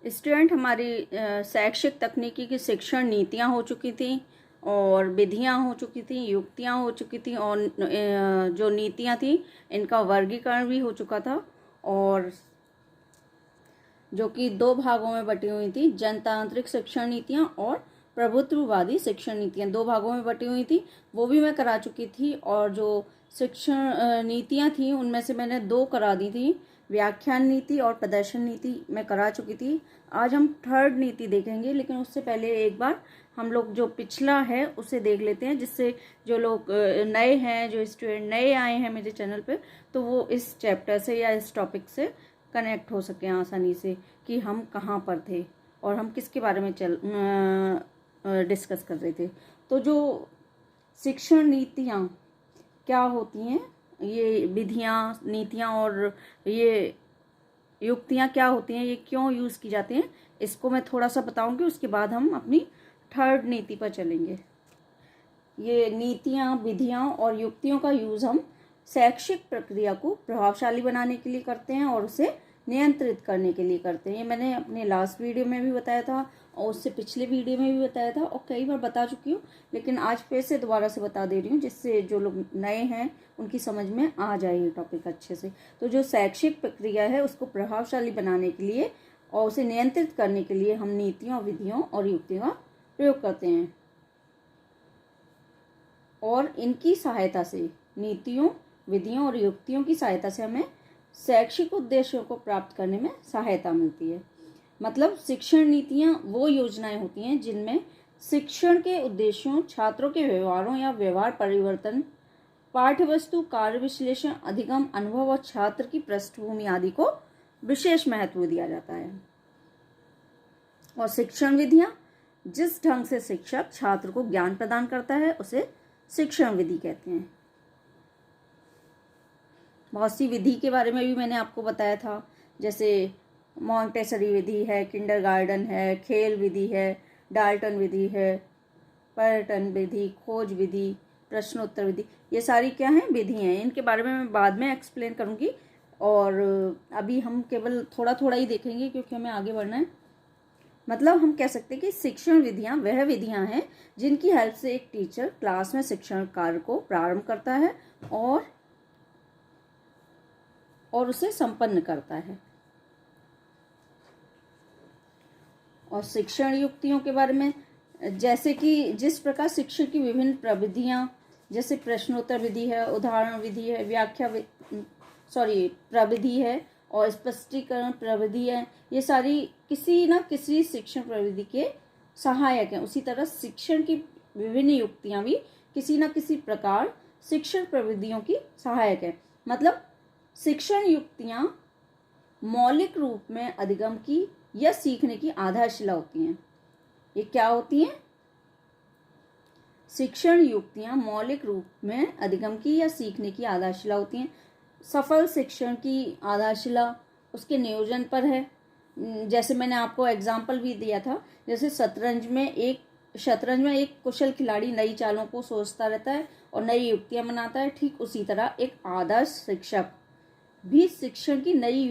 Student, हमारी शैक्षिक तकनीकी की शिक्षण नीतियाँ हो चुकी थी और विधियाँ हो चुकी थी, युक्तियाँ हो चुकी थी और जो नीतियाँ थी इनका वर्गीकरण भी हो चुका था, और जो कि दो भागों में बटी हुई थी। जनतांत्रिक शिक्षण नीतियाँ और प्रभुत्ववादी शिक्षण नीतियाँ दो भागों में बटी हुई थी, वो भी मैं करा चुकी थी। और जो शिक्षण नीतियाँ थी उनमें से मैंने दो करा दी थी, व्याख्यान नीति और प्रदर्शन नीति मैं करा चुकी थी। आज हम थर्ड नीति देखेंगे, लेकिन उससे पहले एक बार हम लोग जो पिछला है उसे देख लेते हैं, जिससे जो लोग नए हैं, जो स्टूडेंट नए आए हैं मेरे चैनल पे, तो वो इस चैप्टर से या इस टॉपिक से कनेक्ट हो सकें आसानी से कि हम कहाँ पर थे और हम किसके बारे में डिस्कस कर रहे थे। तो जो शिक्षण नीतियाँ क्या होती हैं, ये विधियाँ, नीतियाँ और ये युक्तियाँ क्या होती हैं, ये क्यों यूज़ की जाती हैं, इसको मैं थोड़ा सा बताऊंगी। उसके बाद हम अपनी थर्ड नीति पर चलेंगे। ये नीतियाँ, विधियाँ और युक्तियों का यूज़ हम शैक्षिक प्रक्रिया को प्रभावशाली बनाने के लिए करते हैं और उसे नियंत्रित करने के लिए करते हैं। ये मैंने अपने लास्ट वीडियो में भी बताया था और उससे पिछले वीडियो में भी बताया था और कई बार बता चुकी हूँ, लेकिन आज फिर से दोबारा से बता दे रही हूँ, जिससे जो लोग नए हैं उनकी समझ में आ जाए ये टॉपिक अच्छे से। तो जो शैक्षिक प्रक्रिया है उसको प्रभावशाली बनाने के लिए और उसे नियंत्रित करने के लिए हम नीतियों, विधियों और युक्तियों का प्रयोग करते हैं, और इनकी सहायता से, नीतियों, विधियों और युक्तियों की सहायता से हमें शैक्षिक उद्देश्यों को प्राप्त करने में सहायता मिलती है। मतलब शिक्षण नीतियाँ वो योजनाएं होती हैं जिनमें शिक्षण के उद्देश्यों, छात्रों के व्यवहारों या व्यवहार परिवर्तन, पाठ्यवस्तु, कार्य विश्लेषण, अधिगम, अनुभव और छात्र की पृष्ठभूमि आदि को विशेष महत्व दिया जाता है। और शिक्षण विधियाँ, जिस ढंग से शिक्षक छात्र को ज्ञान प्रदान करता है उसे शिक्षण विधि कहते हैं। बहुत सी विधि के बारे में भी मैंने आपको बताया था, जैसे मॉन्टेसरी विधि है, किंडरगार्टन है, खेल विधि है, डाल्टन विधि है, पर्यटन विधि, खोज विधि, प्रश्नोत्तर विधि। ये सारी क्या हैं, विधि हैं। इनके बारे में मैं बाद में एक्सप्लेन करूंगी, और अभी हम केवल थोड़ा थोड़ा ही देखेंगे क्योंकि हमें आगे बढ़ना है। मतलब हम कह सकते हैं कि शिक्षण विधियां वह विधियां हैं जिनकी हेल्प से एक टीचर क्लास में शिक्षण कार्य को प्रारंभ करता है और उसे संपन्न करता है। और शिक्षण युक्तियों के बारे में, जैसे कि जिस प्रकार शिक्षण की विभिन्न प्रविधियां, जैसे प्रश्नोत्तर विधि है, उदाहरण विधि है, प्रविधि है और स्पष्टीकरण प्रविधि है, ये सारी किसी न किसी शिक्षण प्रविधि के सहायक हैं। उसी तरह शिक्षण की विभिन्न युक्तियां भी किसी न किसी प्रकार शिक्षण प्रविधियों की सहायक है। मतलब शिक्षण युक्तियां मौलिक रूप में अधिगम की या सीखने की आधारशिला होती हैं। ये क्या होती हैं? शिक्षण युक्तियां मौलिक रूप में अधिगम की या सीखने की आधारशिला होती हैं। सफल शिक्षण की आधारशिला उसके नियोजन पर है। जैसे मैंने आपको एग्जाम्पल भी दिया था, जैसे शतरंज में एक कुशल खिलाड़ी नई चालों को सोचता रहता है और नई युक्तियां बनाता है। ठीक उसी तरह एक आदर्श शिक्षक भी शिक्षण की नई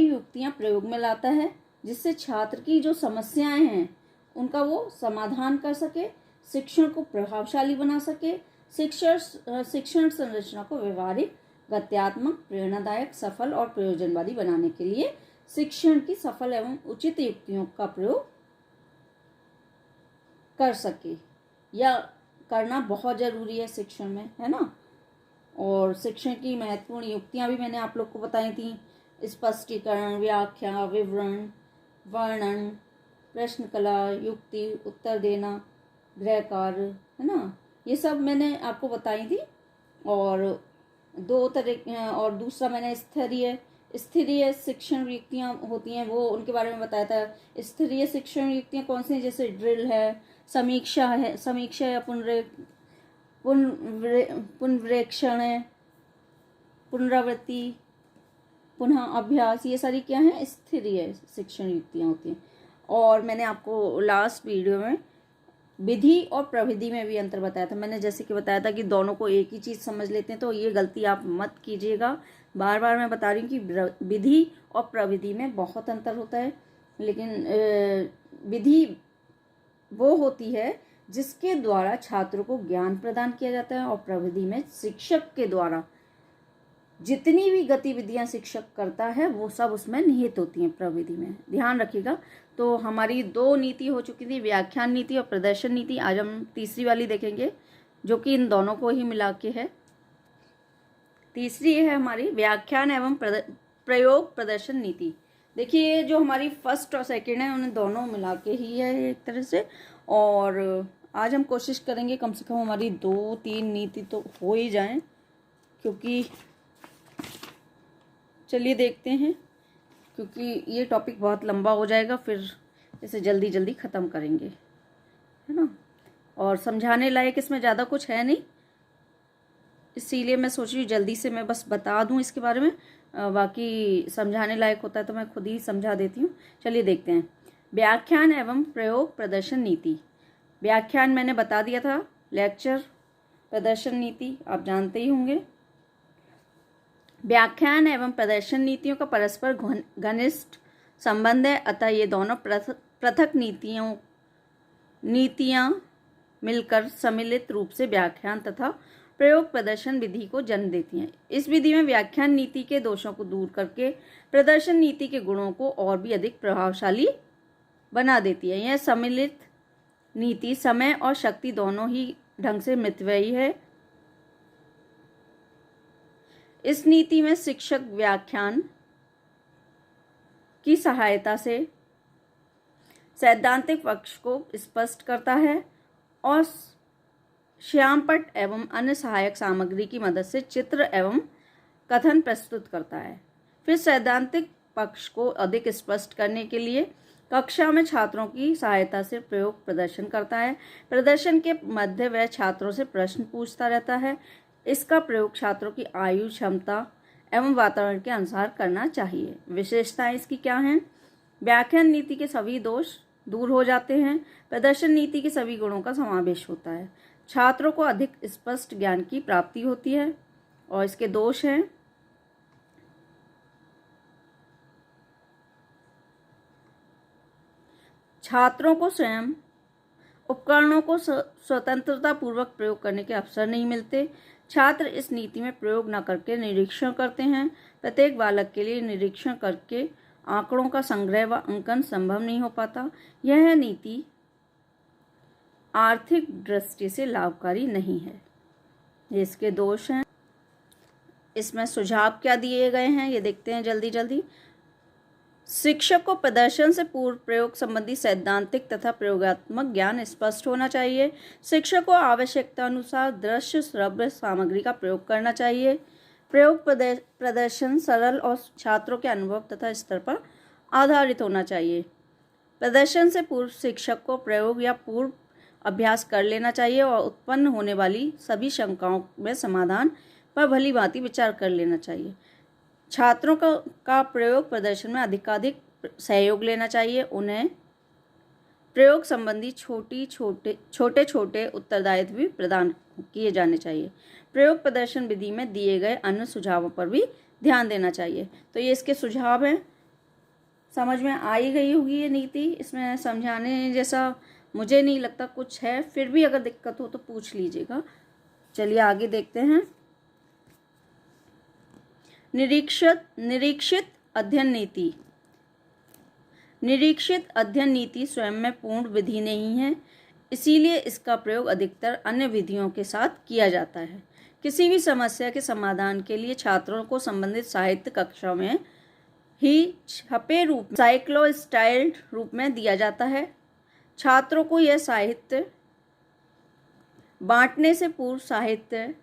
युक्तियां प्रयोग में लाता है, जिससे छात्र की जो समस्याएं हैं उनका वो समाधान कर सके, शिक्षण को प्रभावशाली बना सके, शिक्षण संरचना को व्यवहारिक, गत्यात्मक, प्रेरणादायक, सफल और प्रयोजनवादी बनाने के लिए शिक्षण की सफल एवं उचित युक्तियों का प्रयोग कर सके। या करना बहुत जरूरी है शिक्षण में, है ना। और शिक्षण की महत्वपूर्ण युक्तियां भी मैंने आप लोग को बताई थी। स्पष्टीकरण, व्याख्या, विवरण, वर्णन, प्रश्न कला, युक्ति, उत्तर देना, गृह कार्य, है ना, ये सब मैंने आपको बताई थी। और और दूसरा मैंने स्थिरीय शिक्षण युक्तियां होती हैं, वो उनके बारे में बताया था। स्थिरीय शिक्षण युक्तियां कौन सी हैं? जैसे ड्रिल है, समीक्षा या पुनरीक्षण है, पुनरावृत्ति, पुनः अभ्यास, ये सारी क्या है? स्थिरीय शिक्षण युक्तियां होती हैं। और मैंने आपको लास्ट वीडियो में विधि और प्रविधि में भी अंतर बताया था। मैंने जैसे कि बताया था कि दोनों को एक ही चीज़ समझ लेते हैं, तो ये गलती आप मत कीजिएगा। बार बार मैं बता रही हूँ कि विधि और प्रविधि में बहुत अंतर होता है। लेकिन विधि वो होती है जिसके द्वारा छात्रों को ज्ञान प्रदान किया जाता है, और प्रविधि में शिक्षक के द्वारा जितनी भी गतिविधियां शिक्षक करता है वो सब उसमें निहित होती हैं प्रविधि में। ध्यान रखिएगा। तो हमारी 2 नीति हो चुकी थी, व्याख्यान नीति और प्रदर्शन नीति। आज हम तीसरी वाली देखेंगे जो कि इन दोनों को ही मिला के है। तीसरी है हमारी व्याख्यान एवं प्रयोग प्रदर्शन नीति। देखिए ये जो हमारी फर्स्ट और सेकंड है उन्हें दोनों मिला के ही है एक तरह से। और आज हम कोशिश करेंगे कम से कम हमारी 2-3 नीति तो हो ही जाएं, क्योंकि चलिए देखते हैं, क्योंकि ये टॉपिक बहुत लंबा हो जाएगा, फिर इसे जल्दी जल्दी ख़त्म करेंगे, है ना। और समझाने लायक इसमें ज़्यादा कुछ है नहीं, इसीलिए मैं सोच रही हूँ जल्दी से मैं बस बता दूँ इसके बारे में। बाकी समझाने लायक होता है तो मैं खुद ही समझा देती हूँ। चलिए देखते हैं। व्याख्यान एवं प्रयोग प्रदर्शन नीति। व्याख्यान मैंने बता दिया था, लेक्चर। प्रदर्शन नीति आप जानते ही होंगे। व्याख्यान एवं प्रदर्शन नीतियों का परस्पर घनिष्ठ संबंध है, अतः ये दोनों पृथक नीतियां मिलकर सम्मिलित रूप से व्याख्यान तथा प्रयोग प्रदर्शन विधि को जन्म देती हैं। इस विधि में व्याख्यान नीति के दोषों को दूर करके प्रदर्शन नीति के गुणों को और भी अधिक प्रभावशाली बना देती है। यह सम्मिलित नीति समय और शक्ति दोनों ही ढंग से मितव्ययी है। इस नीति में शिक्षक व्याख्यान की सहायता से सैद्धांतिक पक्ष को स्पष्ट करता है और श्यामपट एवं अन्य सहायक सामग्री की मदद से चित्र एवं कथन प्रस्तुत करता है। फिर सैद्धांतिक पक्ष को अधिक स्पष्ट करने के लिए कक्षा में छात्रों की सहायता से प्रयोग प्रदर्शन करता है। प्रदर्शन के मध्य वह छात्रों से प्रश्न पूछता रहता है। इसका प्रयोग छात्रों की आयु, क्षमता एवं वातावरण के अनुसार करना चाहिए। विशेषताएं इसकी क्या हैं? व्याख्यान नीति के सभी दोष दूर हो जाते हैं। प्रदर्शन नीति के सभी गुणों का समावेश होता है। छात्रों को अधिक स्पष्ट ज्ञान की प्राप्ति होती है। और इसके दोष हैं, छात्रों को स्वयं उपकरणों को स्वतंत्रता पूर्वक प्रयोग करने के अवसर नहीं मिलते। छात्र इस नीति में प्रयोग न करके निरीक्षण करते हैं। प्रत्येक बालक के लिए निरीक्षण करके आंकड़ों का संग्रह व अंकन संभव नहीं हो पाता। यह नीति आर्थिक दृष्टि से लाभकारी नहीं है। ये इसके दोष हैं। इसमें सुझाव क्या दिए गए हैं ये देखते हैं जल्दी जल्दी। शिक्षक को प्रदर्शन से पूर्व प्रयोग संबंधी सैद्धांतिक तथा प्रयोगात्मक ज्ञान स्पष्ट होना चाहिए। शिक्षक को आवश्यकता अनुसार दृश्य श्रव्य सामग्री का प्रयोग करना चाहिए। प्रयोग प्रदर्शन सरल और छात्रों के अनुभव तथा स्तर पर आधारित होना चाहिए। प्रदर्शन से पूर्व शिक्षक को प्रयोग या पूर्व अभ्यास कर लेना चाहिए और उत्पन्न होने वाली सभी शंकाओं में समाधान पर भली भांति विचार कर लेना चाहिए। छात्रों का प्रयोग प्रदर्शन में अधिकाधिक सहयोग लेना चाहिए। उन्हें प्रयोग संबंधी छोटे छोटे उत्तरदायित्व भी प्रदान किए जाने चाहिए। प्रयोग प्रदर्शन विधि में दिए गए अन्य सुझावों पर भी ध्यान देना चाहिए। तो ये इसके सुझाव हैं। समझ में आ ही गई होगी ये नीति। इसमें समझाने जैसा मुझे नहीं लगता कुछ है, फिर भी अगर दिक्कत हो तो पूछ लीजिएगा। चलिए आगे देखते हैं। निरीक्षित अध्ययन नीति। निरीक्षित अध्ययन नीति स्वयं में पूर्ण विधि नहीं है, इसीलिए इसका प्रयोग अधिकतर अन्य विधियों के साथ किया जाता है। किसी भी समस्या के समाधान के लिए छात्रों को संबंधित साहित्य कक्षा में ही छपे रूप साइक्लोस्टाइल्ड रूप में दिया जाता है। छात्रों को यह साहित्य बांटने से पूर्व साहित्य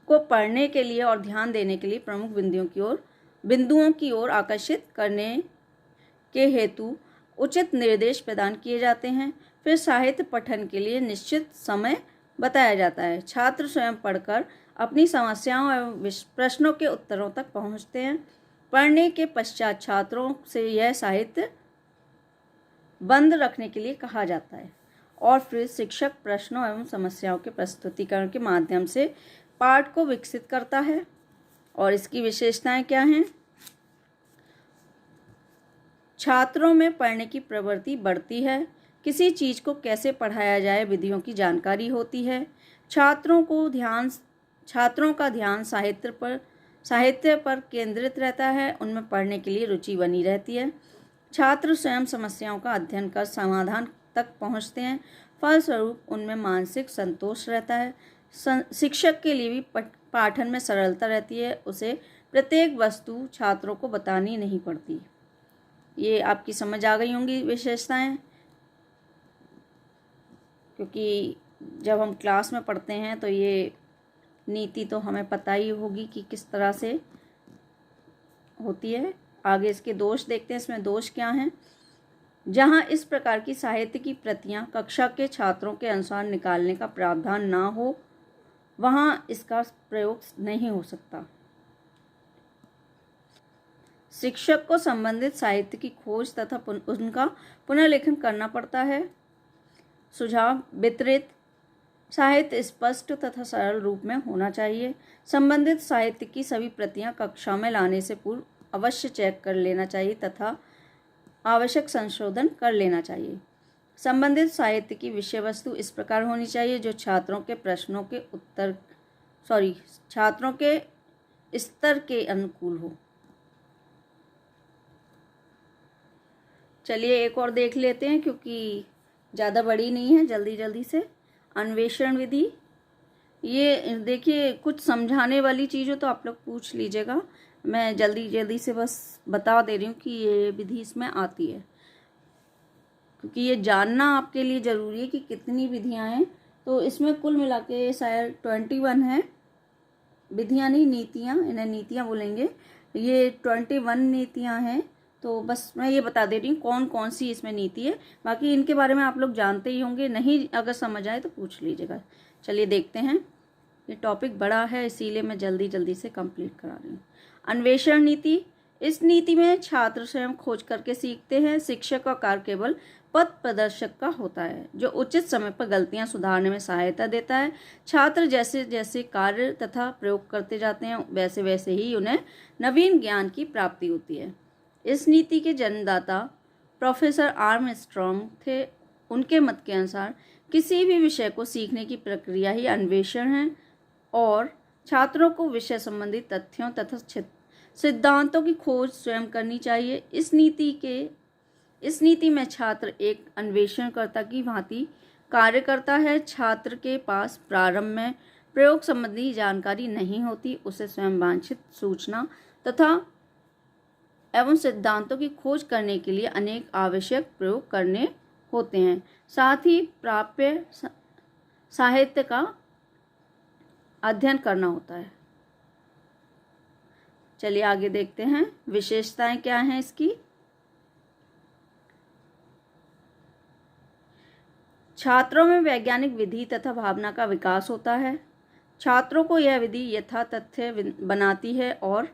को पढ़ने के लिए और ध्यान देने के लिए प्रमुख बिंदुओं की ओर आकर्षित करने के हेतु उचित निर्देश प्रदान किए जाते हैं। फिर साहित्य पठन के लिए निश्चित समय बताया जाता है। छात्र स्वयं पढ़कर अपनी समस्याओं एवं प्रश्नों के उत्तरों तक पहुंचते हैं। पढ़ने के पश्चात छात्रों से यह साहित्य बंद रखने के लिए कहा जाता है और फिर शिक्षक प्रश्नों एवं समस्याओं के प्रस्तुतिकरण के माध्यम से पाठ को विकसित करता है और इसकी विशेषताएं क्या हैं? छात्रों में पढ़ने की प्रवृत्ति बढ़ती है। किसी चीज़ को कैसे पढ़ाया जाए विधियों की जानकारी होती है। छात्रों का ध्यान साहित्य पर केंद्रित रहता है। उनमें पढ़ने के लिए रुचि बनी रहती है। छात्र स्वयं समस्याओं का अध्ययन कर समाधान तक पहुंचते हैं। फलस्वरूप उनमें मानसिक संतोष रहता है। शिक्षक के लिए भी पाठन में सरलता रहती है। उसे प्रत्येक वस्तु छात्रों को बतानी नहीं पड़ती। ये आपकी समझ आ गई होंगी विशेषताएं, क्योंकि जब हम क्लास में पढ़ते हैं तो ये नीति तो हमें पता ही होगी कि किस तरह से होती है। आगे इसके दोष देखते हैं। इसमें दोष क्या हैं? जहाँ इस प्रकार की साहित्य की प्रतियां कक्षा के छात्रों के अनुसार निकालने का प्रावधान ना हो, वहाँ इसका प्रयोग नहीं हो सकता। शिक्षक को संबंधित साहित्य की खोज तथा उनका पुनर्लेखन करना पड़ता है। सुझाव: वितरित साहित्य स्पष्ट तथा सरल रूप में होना चाहिए। संबंधित साहित्य की सभी प्रतियां कक्षा में लाने से पूर्व अवश्य चेक कर लेना चाहिए तथा आवश्यक संशोधन कर लेना चाहिए। संबंधित साहित्य की विषय वस्तु इस प्रकार होनी चाहिए जो छात्रों के स्तर के अनुकूल हो। चलिए एक और देख लेते हैं, क्योंकि ज़्यादा बड़ी नहीं है, जल्दी से। अन्वेषण विधि, ये देखिए कुछ समझाने वाली चीज़ हो तो आप लोग पूछ लीजिएगा। मैं जल्दी से बस बता दे रही हूँ कि ये विधि इसमें आती है, क्योंकि ये जानना आपके लिए ज़रूरी है कि कितनी विधियाँ हैं। तो इसमें कुल मिला के शायद 21 है विधियाँ, नहीं नीतियाँ, इन्हें नीतियाँ बोलेंगे। ये 21 नीतियाँ हैं। तो बस मैं ये बता दे रही हूँ कौन कौन सी इसमें नीति है। बाकी इनके बारे में आप लोग जानते ही होंगे, नहीं अगर समझ आए तो पूछ लीजिएगा। चलिए देखते हैं। ये टॉपिक बड़ा है, इसीलिए मैं जल्दी से कंप्लीट करा रही हूँ। अन्वेषण नीति, इस नीति में छात्र स्वयं खोज करके सीखते हैं। शिक्षक का कार्य केवल पथ प्रदर्शक का होता है, जो उचित समय पर गलतियां सुधारने में सहायता देता है। छात्र जैसे जैसे कार्य तथा प्रयोग करते जाते हैं वैसे वैसे ही उन्हें नवीन ज्ञान की प्राप्ति होती है। इस नीति के जन्मदाता प्रोफेसर आर्मस्ट्रॉन्ग थे। उनके मत के अनुसार किसी भी विषय को सीखने की प्रक्रिया ही अन्वेषण है और छात्रों को विषय संबंधी तथ्यों तथा सिद्धांतों की खोज स्वयं करनी चाहिए। इस नीति में छात्र एक अन्वेषणकर्ता की भांति कार्य करता है। छात्र के पास प्रारंभ में प्रयोग संबंधी जानकारी नहीं होती। उसे स्वयं वांछित सूचना तथा एवं सिद्धांतों की खोज करने के लिए अनेक आवश्यक प्रयोग करने होते हैं। साथ ही प्राप्य साहित्य का अध्ययन करना होता है। चलिए आगे देखते हैं विशेषताएं क्या हैं इसकी। छात्रों में वैज्ञानिक विधि तथा भावना का विकास होता है। छात्रों को यह विधि यथा तथ्य बनाती है और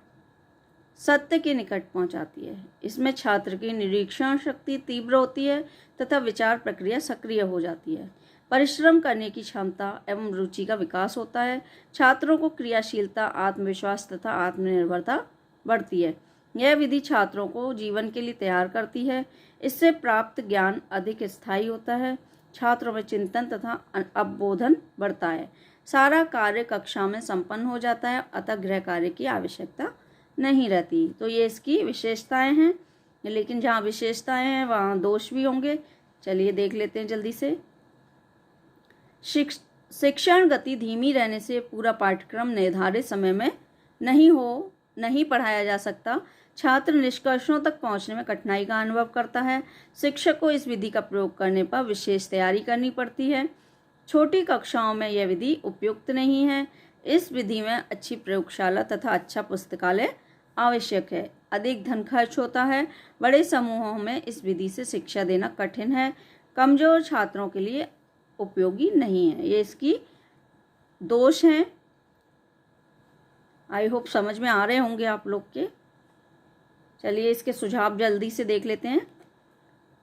सत्य के निकट पहुंचाती है। इसमें छात्र की निरीक्षण शक्ति तीव्र होती है तथा विचार प्रक्रिया सक्रिय हो जाती है। परिश्रम करने की क्षमता एवं रुचि का विकास होता है। छात्रों को क्रियाशीलता, आत्मविश्वास तथा आत्मनिर्भरता बढ़ती है। यह विधि छात्रों को जीवन के लिए तैयार करती है। इससे प्राप्त ज्ञान अधिक स्थायी होता है। छात्रों में चिंतन तथा अवबोधन बढ़ता है। सारा कार्य कक्षा में संपन्न हो जाता है, अतः गृह कार्य की आवश्यकता नहीं रहती। तो ये इसकी विशेषताएं हैं, लेकिन जहाँ विशेषताएं हैं वहाँ दोष भी होंगे। चलिए देख लेते हैं जल्दी से। शिक्षण गति धीमी रहने से पूरा पाठ्यक्रम निर्धारित समय में नहीं पढ़ाया जा सकता। छात्र निष्कर्षों तक पहुंचने में कठिनाई का अनुभव करता है। शिक्षक को इस विधि का प्रयोग करने पर विशेष तैयारी करनी पड़ती है। छोटी कक्षाओं में यह विधि उपयुक्त नहीं है। इस विधि में अच्छी प्रयोगशाला तथा अच्छा पुस्तकालय आवश्यक है। अधिक धन खर्च होता है। बड़े समूहों में इस विधि से शिक्षा देना कठिन है। कमजोर छात्रों के लिए उपयोगी नहीं है। ये इसकी दोष हैं। आई होप समझ में आ रहे होंगे आप लोग के। चलिए इसके सुझाव जल्दी से देख लेते हैं।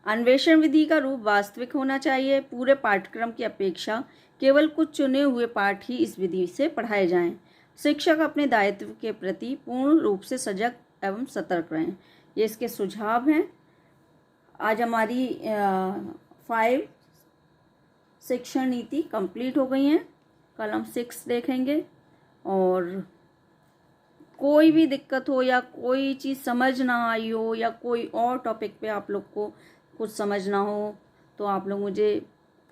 अन्वेषण विधि का रूप वास्तविक होना चाहिए। पूरे पाठ्यक्रम की अपेक्षा केवल कुछ चुने हुए पाठ ही इस विधि से पढ़ाए जाएं। शिक्षक अपने दायित्व के प्रति पूर्ण रूप से सजग एवं सतर्क रहें। ये इसके सुझाव हैं। आज हमारी 5 शिक्षण नीति कंप्लीट हो गई हैं। कल हम 6 देखेंगे। और कोई भी दिक्कत हो या कोई चीज़ समझ ना आई हो या कोई और टॉपिक पे आप लोग को कुछ समझना हो तो आप लोग मुझे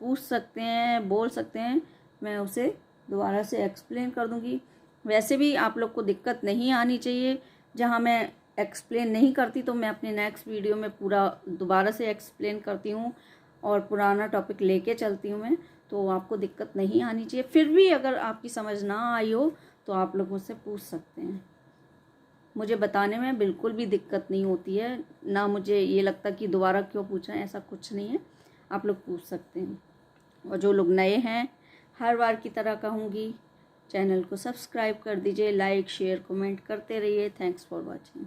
पूछ सकते हैं, बोल सकते हैं, मैं उसे दोबारा से एक्सप्लेन कर दूंगी। वैसे भी आप लोग को दिक्कत नहीं आनी चाहिए। जहाँ मैं एक्सप्लेन नहीं करती तो मैं अपने नेक्स्ट वीडियो में पूरा दोबारा से एक्सप्लेन करती हूँ और पुराना टॉपिक लेके चलती हूँ मैं, तो आपको दिक्कत नहीं आनी चाहिए। फिर भी अगर आपकी समझ ना आई हो तो आप लोग मुझसे पूछ सकते हैं। मुझे बताने में बिल्कुल भी दिक्कत नहीं होती है, ना मुझे ये लगता कि दोबारा क्यों पूछा है, ऐसा कुछ नहीं है। आप लोग पूछ सकते हैं। और जो लोग नए हैं, हर बार की तरह कहूँगी, चैनल को सब्सक्राइब कर दीजिए, लाइक शेयर कमेंट करते रहिए। Thanks for watching.